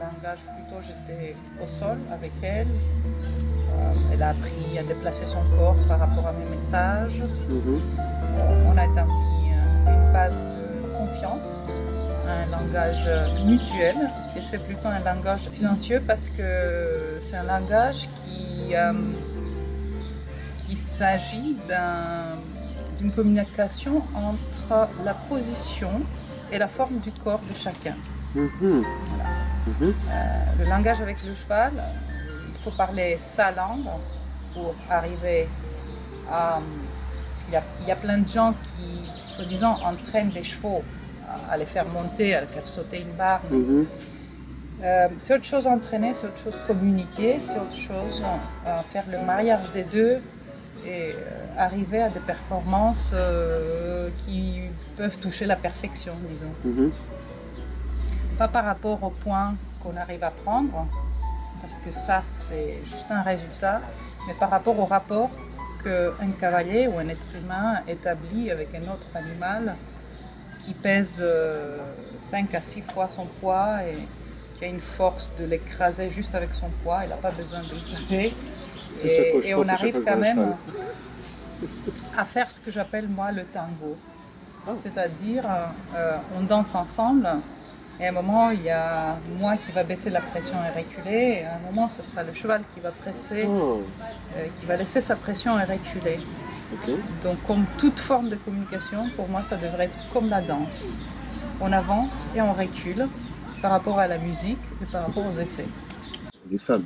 langage, plutôt j'étais au sol avec elle. Elle a appris à déplacer son corps par rapport à mes messages. On a établi une base de confiance, un langage mutuel, et c'est plutôt un langage silencieux parce que c'est un langage qui s'agit d'une communication entre la position et la forme du corps de chacun. Le langage avec le cheval, il faut parler sa langue pour arriver à... Parce qu'il y a plein de gens qui, soi-disant, entraînent les chevaux à les faire monter, à les faire sauter une barre. C'est autre chose entraîner, c'est autre chose communiquer, c'est autre chose faire le mariage des deux et arriver à des performances qui peuvent toucher la perfection, disons. Pas par rapport au point qu'on arrive à prendre, parce que ça c'est juste un résultat, mais par rapport au rapport qu'un cavalier ou un être humain établit avec un autre animal qui pèse 5 à 6 fois son poids et qui a une force de l'écraser juste avec son poids, il n'a pas besoin de le taper. Et on arrive quand même à faire ce que j'appelle moi le tango. C'est-à-dire on danse ensemble et à un moment il y a moi qui va baisser la pression et reculer et à un moment ce sera le cheval qui va presser, qui va laisser sa pression et reculer. Donc comme toute forme de communication, pour moi ça devrait être comme la danse. On avance et on recule par rapport à la musique et par rapport aux effets. Les femmes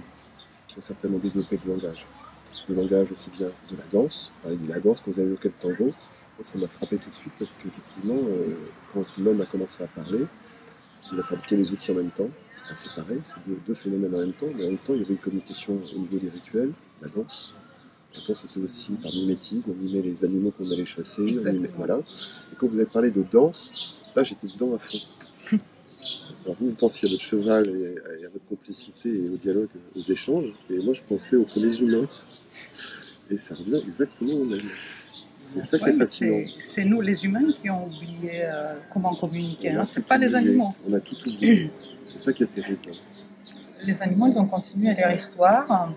qui ont certainement développé le langage aussi bien de la danse, de la danse quand vous avez évoqué le tango, ça m'a frappé tout de suite parce qu'effectivement, quand l'homme a commencé à parler, il a fabriqué les outils en même temps, c'est pas séparé, c'est deux phénomènes en même temps, mais en même temps il y avait une communication au niveau des rituels, la danse. La danse c'était aussi par mimétisme, on mimait les animaux qu'on allait chasser, voilà. Et quand vous avez parlé de danse, là j'étais dedans à fond. Alors vous pensiez à votre cheval et à votre complicité et au dialogue, aux échanges, et moi je pensais aux premiers humains. Et ça revient exactement au même. C'est ça qui est fascinant. C'est nous les humains qui ont oublié comment communiquer, hein. C'est pas les animaux. On a tout oublié. C'est ça qui est terrible. Les animaux, ils ont continué leur histoire,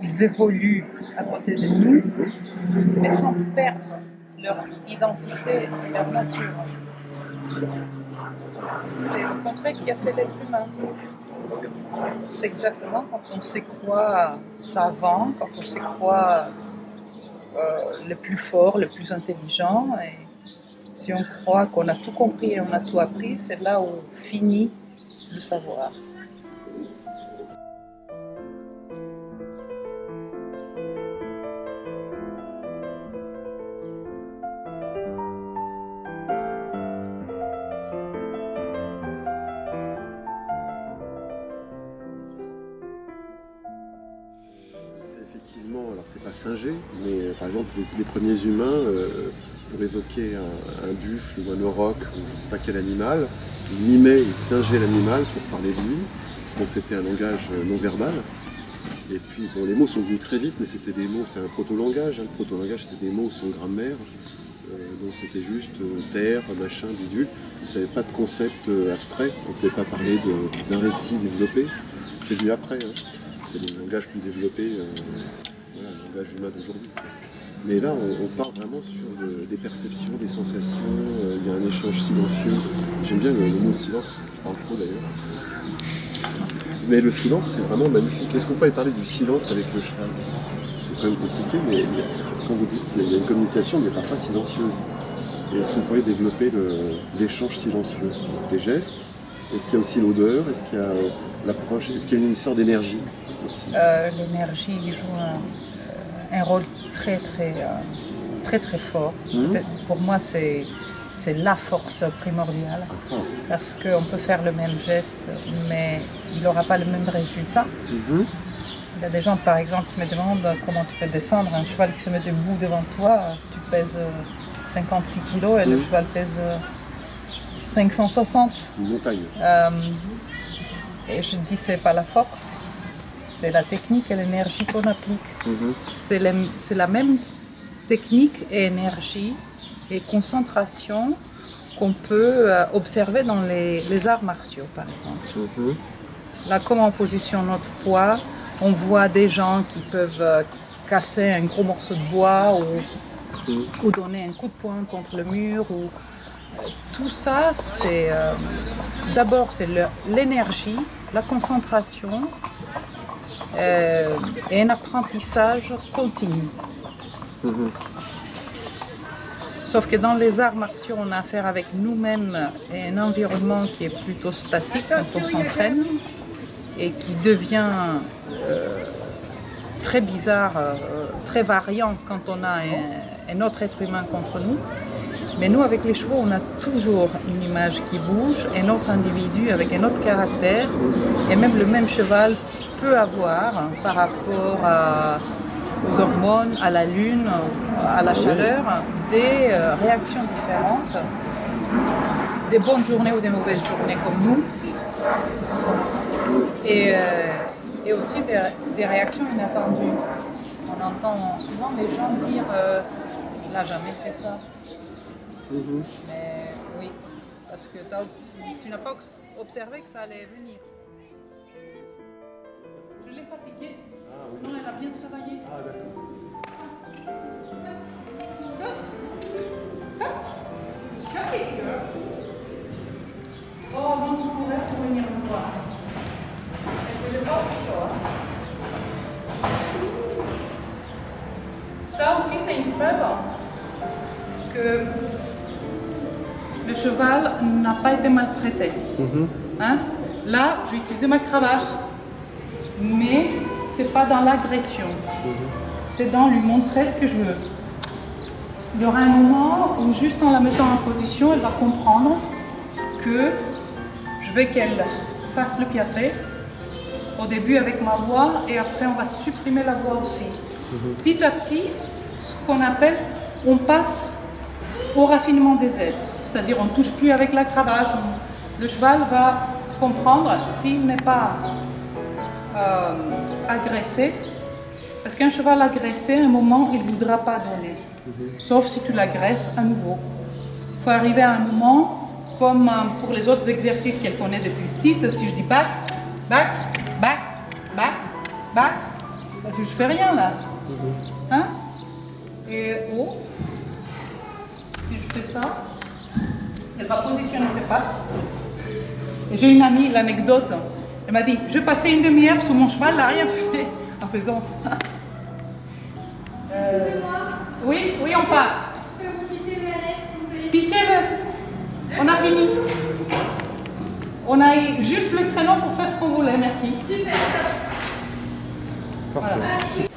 ils évoluent à côté de nous, mais sans perdre leur identité et leur nature. C'est le contraire qui a fait l'être humain. C'est exactement quand on se croit savant, quand on se croit le plus fort, le plus intelligent. Et si on croit qu'on a tout compris et on a tout appris, c'est là où finit le savoir. Effectivement, alors c'est pas singé, mais par exemple les premiers humains, pour évoquer un buffle ou un auroch ou je sais pas quel animal, ils mimaient, ils singeaient l'animal pour parler de lui, donc c'était un langage non verbal. Et puis bon, les mots sont venus très vite, mais c'était des mots, c'est un proto-langage, le proto-langage c'était des mots sans grammaire, donc c'était juste terre, machin, bidule, il n'y avait pas de concept abstrait, on ne pouvait pas parler d'un récit développé, c'est venu après. C'est le langage plus développé, le langage humain d'aujourd'hui. Mais là, on part vraiment sur des perceptions, des sensations, il y a un échange silencieux. J'aime bien le mot silence, je parle trop d'ailleurs. Mais le silence, c'est vraiment magnifique. Est-ce qu'on pourrait parler du silence avec le cheval? C'est quand même compliqué, mais quand vous dites qu'il y a une communication, mais parfois silencieuse. Et est-ce qu'on pourrait développer l'échange silencieux? Les gestes? Est-ce qu'il y a aussi l'odeur? Est-ce qu'il y a l'approche? Est-ce qu'il y a une sorte d'énergie? L'énergie joue un rôle très fort. Pour moi, c'est la force primordiale parce qu'on peut faire le même geste, mais il n'aura pas le même résultat. Il y a des gens, par exemple, qui me demandent comment tu peux descendre un cheval qui se met debout devant toi. Tu pèses 56 kilos et le cheval pèse 560. Une montagne. Et je dis, c'est pas la force. C'est la technique et l'énergie qu'on applique. C'est la même technique et énergie et concentration qu'on peut observer dans les arts martiaux, par exemple. là, comme on positionne notre poids, on voit des gens qui peuvent casser un gros morceau de bois ou donner un coup de poing contre le mur. Tout ça, c'est d'abord c'est l'énergie, la concentration et un apprentissage continu. Sauf que dans les arts martiaux, on a affaire avec nous-mêmes et un environnement qui est plutôt statique quand on s'entraîne et qui devient très bizarre, très variant quand on a un autre être humain contre nous. Mais nous, avec les chevaux, on a toujours une image qui bouge, un autre individu avec un autre caractère, et même le même cheval peut avoir, par rapport aux hormones, à la lune, à la chaleur, des réactions différentes, des bonnes journées ou des mauvaises journées comme nous, et aussi des réactions inattendues. On entend souvent les gens dire il n'a jamais fait ça. Mais oui, parce que tu n'as pas observé que ça allait venir. Je l'ai fatiguée. Non, elle a bien travaillé. Ah, d'accord. Oh, non, tu pourrais venir me voir. Elle faisait pas chaud. Ça aussi, c'est une preuve que le cheval n'a pas été maltraité. Hein? Là, j'ai utilisé ma cravache, mais c'est pas dans l'agression. C'est dans lui montrer ce que je veux. Il y aura un moment où, juste en la mettant en position, elle va comprendre que je veux qu'elle fasse le piaffe, au début avec ma voix, et après on va supprimer la voix aussi. Petit à petit, ce qu'on appelle, on passe au raffinement des aides. C'est-à-dire on ne touche plus avec la cravache. Le cheval va comprendre s'il n'est pas agressé. Parce qu'un cheval agressé, à un moment, il ne voudra pas donner. Sauf si tu l'agresses à nouveau. Il faut arriver à un moment, comme pour les autres exercices qu'elle connaît depuis petite, si je dis back, back, back, back, back, je ne fais rien là. Hein? Et oh, si je fais ça, elle va positionner ses pattes. Et j'ai une amie, l'anecdote, elle m'a dit, je passais une demi-heure sous mon cheval, elle n'a rien fait en faisant ça. Oui, on part. Je peux vous piquer le manège, s'il vous plaît? Piquez-le. On a fini. On a eu juste le créneau pour faire ce qu'on voulait, merci. Super. Parfait. Voilà.